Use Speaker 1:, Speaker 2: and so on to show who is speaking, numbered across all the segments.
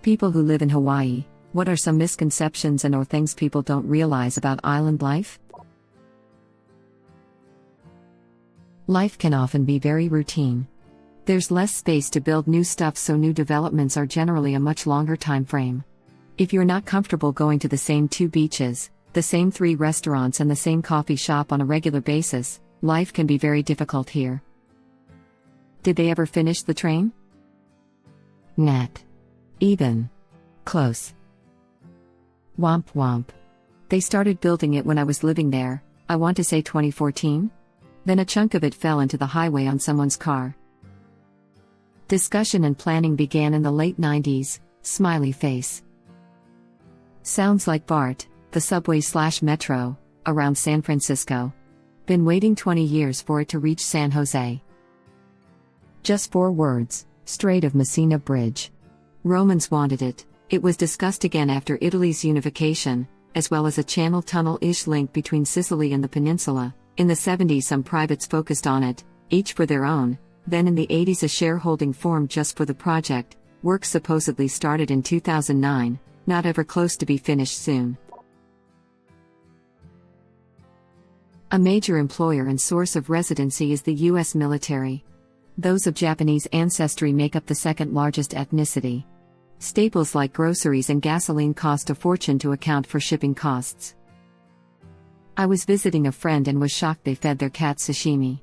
Speaker 1: People who live in Hawaii, what are some misconceptions and/or things people don't realize about island life? Life can often be very routine. There's less space to build new stuff, so new developments are generally a much longer time frame. If you're not comfortable going to the same 2 beaches, the same 3 restaurants and the same coffee shop on a regular basis, life can be very difficult here. Did they ever finish the train? Not even close. Womp womp. They started building it when I was living there, I want to say 2014? Then a chunk of it fell into the highway on someone's car. Discussion and planning began in the late 90s, smiley face. Sounds like BART, the subway/metro, around San Francisco. Been waiting 20 years for it to reach San Jose. Just 4 words, Strait of Messina Bridge. Romans wanted it. It was discussed again after Italy's unification, as well as a channel tunnel-ish link between Sicily and the peninsula. In the 70s some privates focused on it, each for their own. Then in the 80s a shareholding formed just for the project. Work supposedly started in 2009, not ever close to be finished soon. A major employer and source of residency is the U.S. military. Those of Japanese ancestry make up the second largest ethnicity. Staples like groceries and gasoline cost a fortune to account for shipping costs. I was visiting a friend and was shocked they fed their cat sashimi.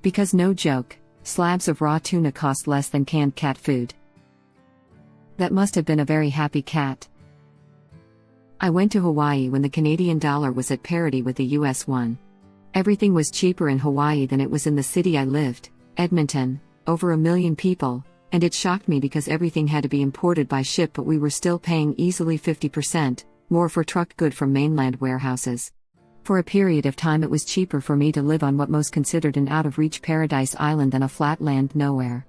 Speaker 1: Because no joke, slabs of raw tuna cost less than canned cat food. That must have been a very happy cat. I went to Hawaii when the Canadian dollar was at parity with the US one. Everything was cheaper in Hawaii than it was in the city I lived, Edmonton, over 1 million people, and it shocked me because everything had to be imported by ship, but we were still paying easily 50% more for trucked good from mainland warehouses. For a period of time it was cheaper for me to live on what most considered an out-of-reach paradise island than a flat land nowhere.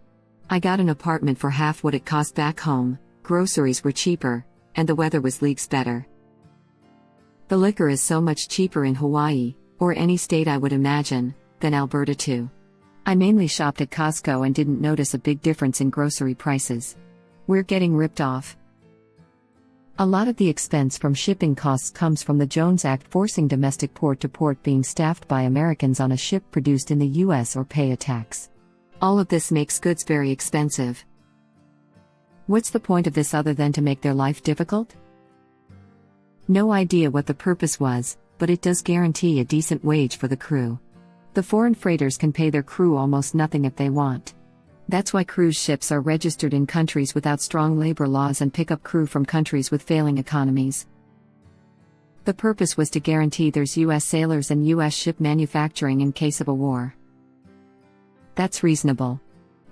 Speaker 1: I got an apartment for half what it cost back home, groceries were cheaper, and the weather was leagues better. The liquor is so much cheaper in Hawaii, or any state I would imagine, than Alberta too. I mainly shopped at Costco and didn't notice a big difference in grocery prices. We're getting ripped off. A lot of the expense from shipping costs comes from the Jones Act forcing domestic port-to-port being staffed by Americans on a ship produced in the US or pay a tax. All of this makes goods very expensive. What's the point of this other than to make their life difficult? No idea what the purpose was, but it does guarantee a decent wage for the crew. The foreign freighters can pay their crew almost nothing if they want. That's why cruise ships are registered in countries without strong labor laws and pick up crew from countries with failing economies. The purpose was to guarantee there's US sailors and US ship manufacturing in case of a war. That's reasonable.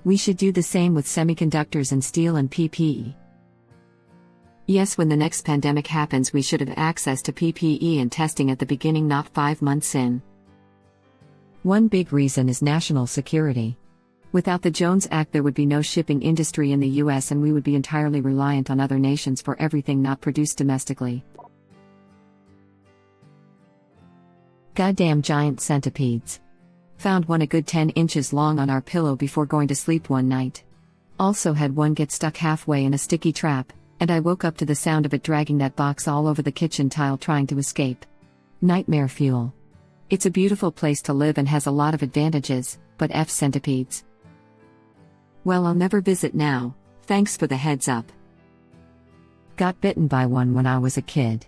Speaker 1: We should do the same with semiconductors and steel and PPE. Yes, when the next pandemic happens we should have access to PPE and testing at the beginning, not 5 months in. One big reason is national security. Without the Jones Act there would be no shipping industry in the US and we would be entirely reliant on other nations for everything not produced domestically. Goddamn giant centipedes. Found one a good 10 inches long on our pillow before going to sleep one night. Also had one get stuck halfway in a sticky trap, and I woke up to the sound of it dragging that box all over the kitchen tile trying to escape. Nightmare fuel. It's a beautiful place to live and has a lot of advantages, but F centipedes. Well, I'll never visit now, thanks for the heads up. Got bitten by one when I was a kid.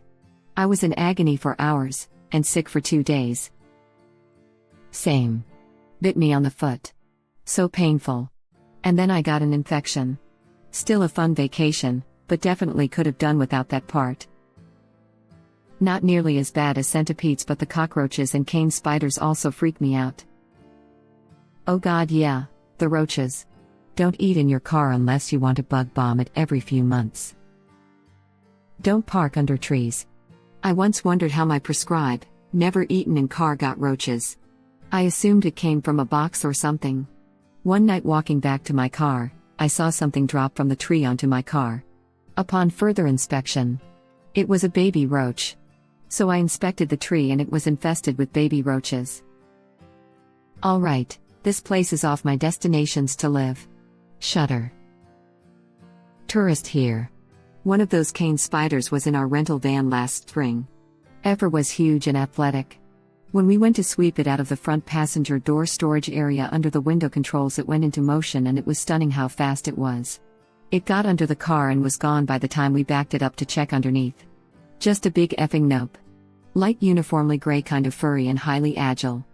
Speaker 1: I was in agony for hours, and sick for 2 days. Same. Bit me on the foot. So painful. And then I got an infection. Still a fun vacation, but definitely could have done without that part. Not nearly as bad as centipedes, but the cockroaches and cane spiders also freak me out. Oh god, yeah, the roaches. Don't eat in your car unless you want to bug bomb it every few months. Don't park under trees. I once wondered how my prescribed, never eaten in car got roaches. I assumed it came from a box or something. One night walking back to my car, I saw something drop from the tree onto my car. Upon further inspection, it was a baby roach. So I inspected the tree and it was infested with baby roaches. Alright, this place is off my destinations to live. Shudder. Tourist here. One of those cane spiders was in our rental van last spring. Effer was huge and athletic. When we went to sweep it out of the front passenger door storage area under the window controls, it went into motion, and it was stunning how fast it was. It got under the car and was gone by the time we backed it up to check underneath. Just a big effing nope. Light uniformly gray, kind of furry and highly agile.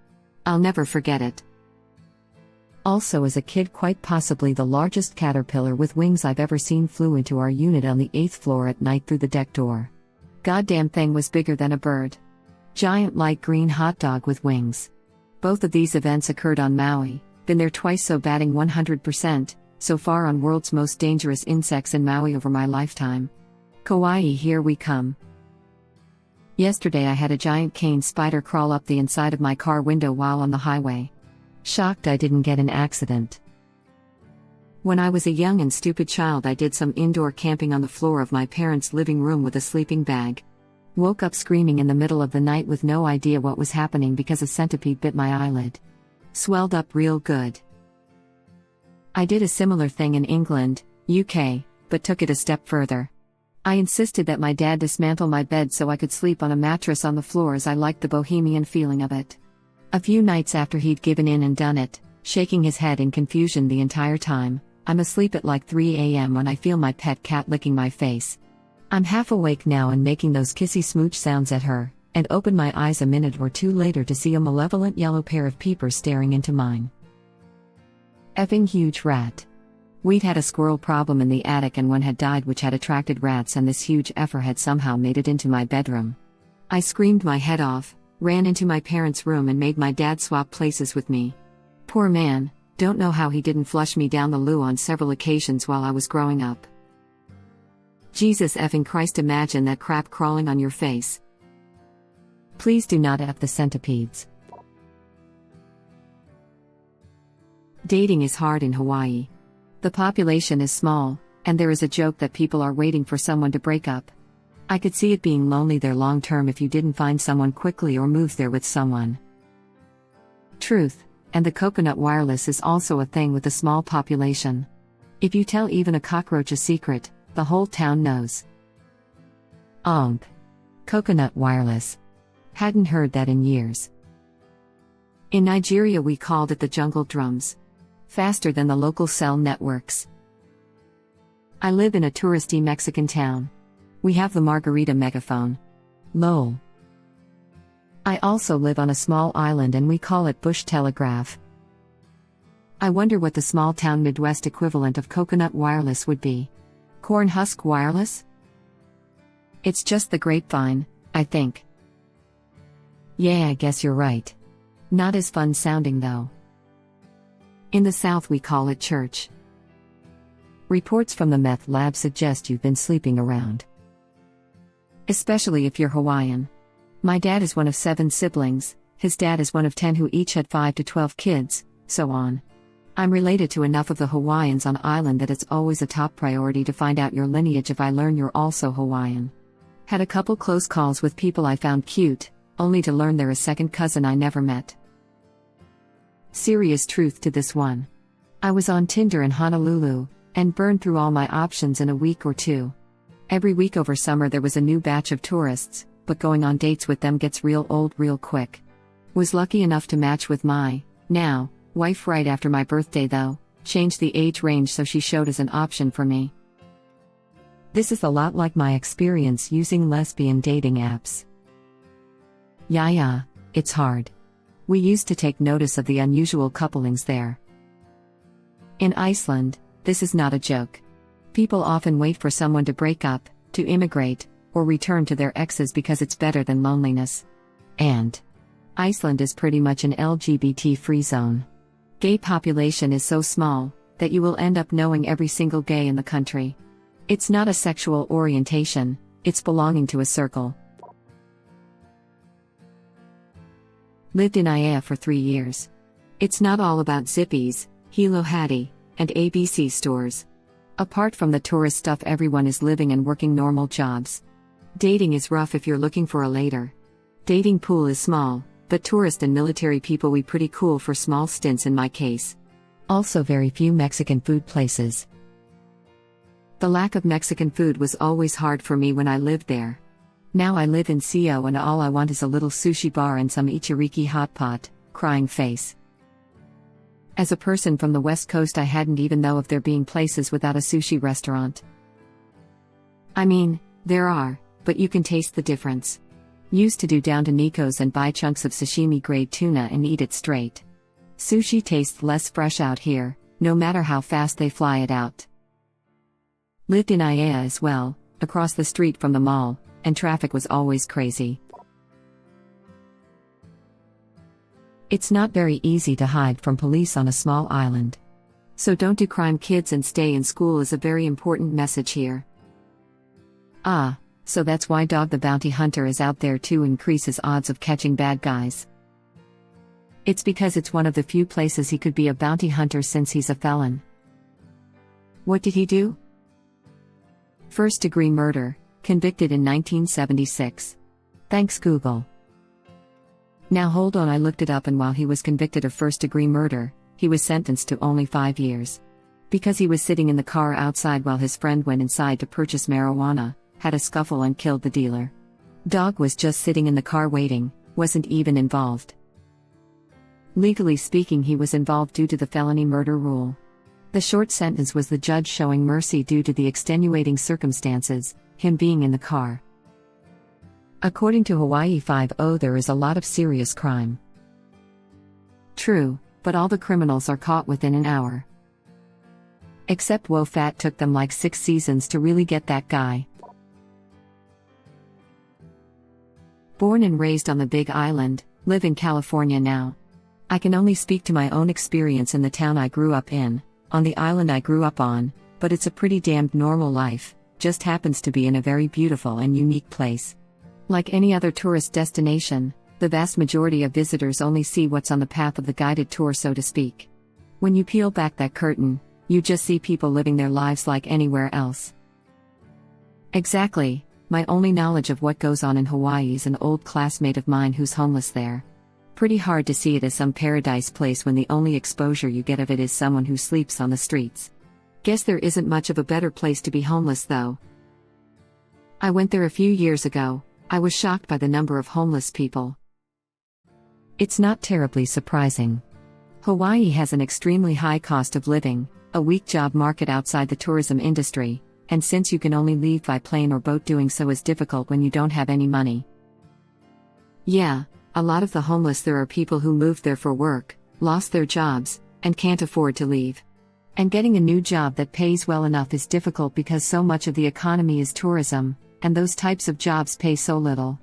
Speaker 1: I'll never forget it. Also, as a kid, quite possibly the largest caterpillar with wings I've ever seen flew into our unit on the 8th floor at night through the deck door. Goddamn thing was bigger than a bird. Giant light green hot dog with wings. Both of these events occurred on Maui, been there twice, so batting 100%, so far on world's most dangerous insects in Maui over my lifetime. Kauai, here we come. Yesterday I had a giant cane spider crawl up the inside of my car window while on the highway. Shocked I didn't get an accident. When I was a young and stupid child, I did some indoor camping on the floor of my parents' living room with a sleeping bag. Woke up screaming in the middle of the night with no idea what was happening because a centipede bit my eyelid. Swelled up real good. I did a similar thing in England, UK, but took it a step further. I insisted that my dad dismantle my bed so I could sleep on a mattress on the floor, as I liked the bohemian feeling of it. A few nights after he'd given in and done it, shaking his head in confusion the entire time, I'm asleep at like 3 a.m. when I feel my pet cat licking my face. I'm half awake now and making those kissy smooch sounds at her, and open my eyes a minute or two later to see a malevolent yellow pair of peepers staring into mine. Effing huge rat. We'd had a squirrel problem in the attic, and one had died which had attracted rats, and this huge effer had somehow made it into my bedroom. I screamed my head off, ran into my parents' room and made my dad swap places with me. Poor man, don't know how he didn't flush me down the loo on several occasions while I was growing up. Jesus effing Christ, imagine that crap crawling on your face. Please do not F the centipedes. Dating is hard in Hawaii. The population is small, and there is a joke that people are waiting for someone to break up. I could see it being lonely there long term if you didn't find someone quickly or move there with someone. Truth, and the coconut wireless is also a thing with a small population. If you tell even a cockroach a secret, the whole town knows. Coconut wireless. Hadn't heard that in years. In Nigeria we called it the jungle drums. Faster than the local cell networks. I live in a touristy Mexican town. We have the Margarita megaphone. Lol. I also live on a small island and we call it bush telegraph. I wonder what the small town Midwest equivalent of coconut wireless would be. Corn husk wireless? It's just the grapevine, I think. Yeah, I guess you're right. Not as fun sounding though. In the South we call it church. Reports from the meth lab suggest you've been sleeping around. Especially if you're Hawaiian. My dad is one of 7 siblings, his dad is one of 10 who each had 5 to 12 kids, so on. I'm related to enough of the Hawaiians on island that it's always a top priority to find out your lineage if I learn you're also Hawaiian. Had a couple close calls with people I found cute, only to learn they're a second cousin I never met. Serious truth to this one. I was on Tinder in Honolulu, and burned through all my options in a week or two. Every week over summer there was a new batch of tourists, but going on dates with them gets real old real quick. Was lucky enough to match with my, now, wife right after my birthday though, changed the age range so she showed as an option for me. This is a lot like my experience using lesbian dating apps. Yeah, it's hard. We used to take notice of the unusual couplings there. In Iceland, this is not a joke. People often wait for someone to break up, to immigrate, or return to their exes because it's better than loneliness. And Iceland is pretty much an LGBT-free zone. Gay population is so small that you will end up knowing every single gay in the country. It's not a sexual orientation, it's belonging to a circle. Lived in Ia for 3 years. It's not all about zippies, Hilo Hattie, and ABC stores. Apart from the tourist stuff, everyone is living and working normal jobs. Dating is rough if you're looking for a later. Dating pool is small, but tourist and military people we pretty cool for small stints in my case. Also very few Mexican food places. The lack of Mexican food was always hard for me when I lived there. Now I live in CO and all I want is a little sushi bar and some ichiriki hot pot, crying face. As a person from the West Coast, I hadn't even known of there being places without a sushi restaurant. I mean, there are, but you can taste the difference. Used to do down to Nico's and buy chunks of sashimi grade tuna and eat it straight. Sushi tastes less fresh out here, no matter how fast they fly it out. Lived in Aiea as well, across the street from the mall, and traffic was always crazy. It's not very easy to hide from police on a small island. So don't do crime, kids, and stay in school is a very important message here. Ah, so that's why Dog the Bounty Hunter is out there to increase his odds of catching bad guys. It's because it's one of the few places he could be a bounty hunter since he's a felon. What did he do? First-degree murder, convicted in 1976. Thanks Google. Now hold on, I looked it up, and while he was convicted of first-degree murder, he was sentenced to only 5 years. Because he was sitting in the car outside while his friend went inside to purchase marijuana, had a scuffle and killed the dealer. Dog was just sitting in the car waiting, wasn't even involved. Legally speaking, he was involved due to the felony murder rule. The short sentence was the judge showing mercy due to the extenuating circumstances, him being in the car. According to Hawaii 5-0, there is a lot of serious crime. True, but all the criminals are caught within an hour. Except Wofat took them like 6 seasons to really get that guy. Born and raised on the Big Island, live in California now. I can only speak to my own experience in the town I grew up in, on the island I grew up on, but it's a pretty damned normal life, just happens to be in a very beautiful and unique place. Like any other tourist destination, the vast majority of visitors only see what's on the path of the guided tour, so to speak. When you peel back that curtain, you just see people living their lives like anywhere else. Exactly, my only knowledge of what goes on in Hawaii is an old classmate of mine who's homeless there. Pretty hard to see it as some paradise place when the only exposure you get of it is someone who sleeps on the streets. Guess there isn't much of a better place to be homeless though. I went there a few years ago. I was shocked by the number of homeless people. It's not terribly surprising. Hawaii has an extremely high cost of living, a weak job market outside the tourism industry, and since you can only leave by plane or boat, doing so is difficult when you don't have any money. Yeah, a lot of the homeless there are people who moved there for work, lost their jobs, and can't afford to leave. And getting a new job that pays well enough is difficult because so much of the economy is tourism, and those types of jobs pay so little.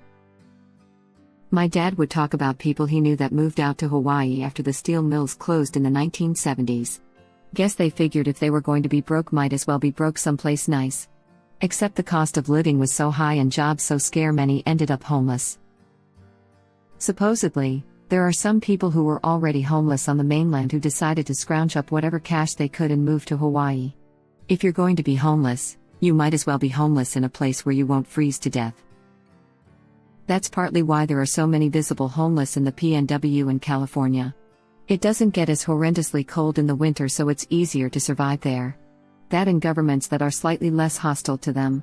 Speaker 1: My dad would talk about people he knew that moved out to Hawaii after the steel mills closed in the 1970s. Guess they figured if they were going to be broke, might as well be broke someplace nice. Except the cost of living was so high and jobs so scarce, many ended up homeless. Supposedly, there are some people who were already homeless on the mainland who decided to scrounge up whatever cash they could and move to Hawaii. If you're going to be homeless, you might as well be homeless in a place where you won't freeze to death. That's partly why there are so many visible homeless in the PNW in California. It doesn't get as horrendously cold in the winter, so it's easier to survive there. That and governments that are slightly less hostile to them.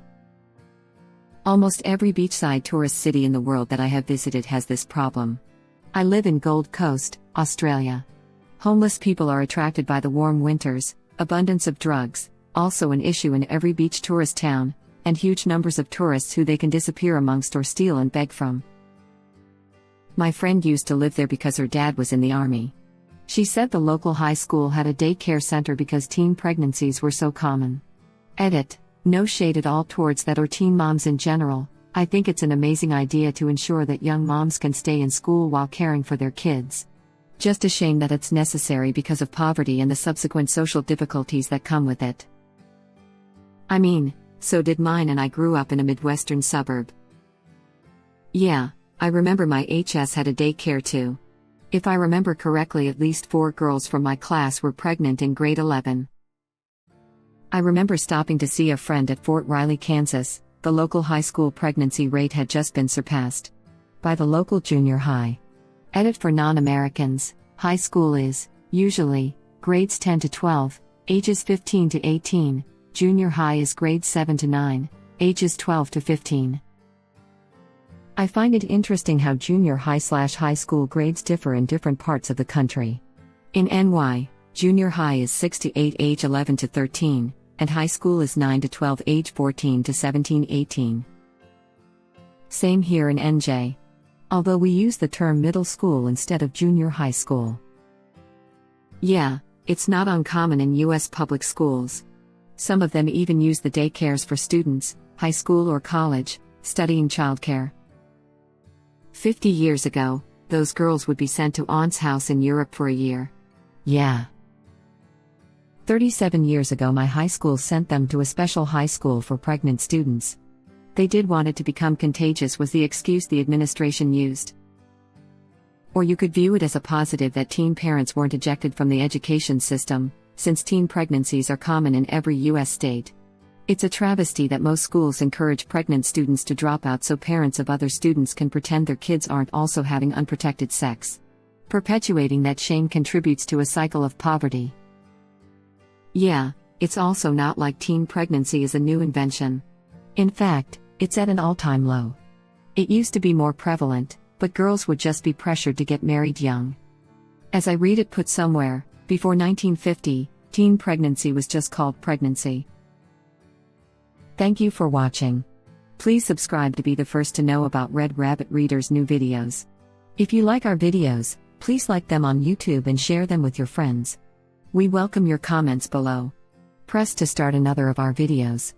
Speaker 1: Almost every beachside tourist city in the world that I have visited has this problem. I live in Gold Coast, Australia. Homeless people are attracted by the warm winters, abundance of drugs, also an issue in every beach tourist town, and huge numbers of tourists who they can disappear amongst or steal and beg from. My friend used to live there because her dad was in the army. She said the local high school had a daycare center because teen pregnancies were so common. Edit, no shade at all towards that or teen moms in general. I think it's an amazing idea to ensure that young moms can stay in school while caring for their kids. Just a shame that it's necessary because of poverty and the subsequent social difficulties that come with it. I mean, so did mine, and I grew up in a Midwestern suburb. Yeah, I remember my HS had a daycare too. If I remember correctly, at least 4 girls from my class were pregnant in grade 11. I remember stopping to see a friend at Fort Riley, Kansas. The local high school pregnancy rate had just been surpassed by the local junior high. Edit for non-Americans, high school is, usually, grades 10 to 12, ages 15 to 18, Junior high is grades 7 to 9, ages 12 to 15. I find it interesting how junior high/high school grades differ in different parts of the country. In NY, junior high is 6 to 8, age 11 to 13, and high school is 9 to 12, age 14 to 17-18. Same here in NJ. Although we use the term middle school instead of junior high school. Yeah, it's not uncommon in US public schools. Some of them even use the daycares for students, high school or college, studying childcare. 50 years ago, those girls would be sent to aunt's house in Europe for a year. Yeah. 37 years ago, my high school sent them to a special high school for pregnant students. They did want it to become contagious, was the excuse the administration used. Or you could view it as a positive that teen parents weren't ejected from the education system, since teen pregnancies are common in every US state. It's a travesty that most schools encourage pregnant students to drop out so parents of other students can pretend their kids aren't also having unprotected sex. Perpetuating that shame contributes to a cycle of poverty. Yeah, it's also not like teen pregnancy is a new invention. In fact, it's at an all-time low. It used to be more prevalent, but girls would just be pressured to get married young. As I read it put somewhere, before 1950, teen pregnancy was just called pregnancy. Thank you for watching. Please subscribe to be the first to know about Red Rabbit Reader's new videos. If you like our videos, please like them on YouTube and share them with your friends. We welcome your comments below. Press to start another of our videos.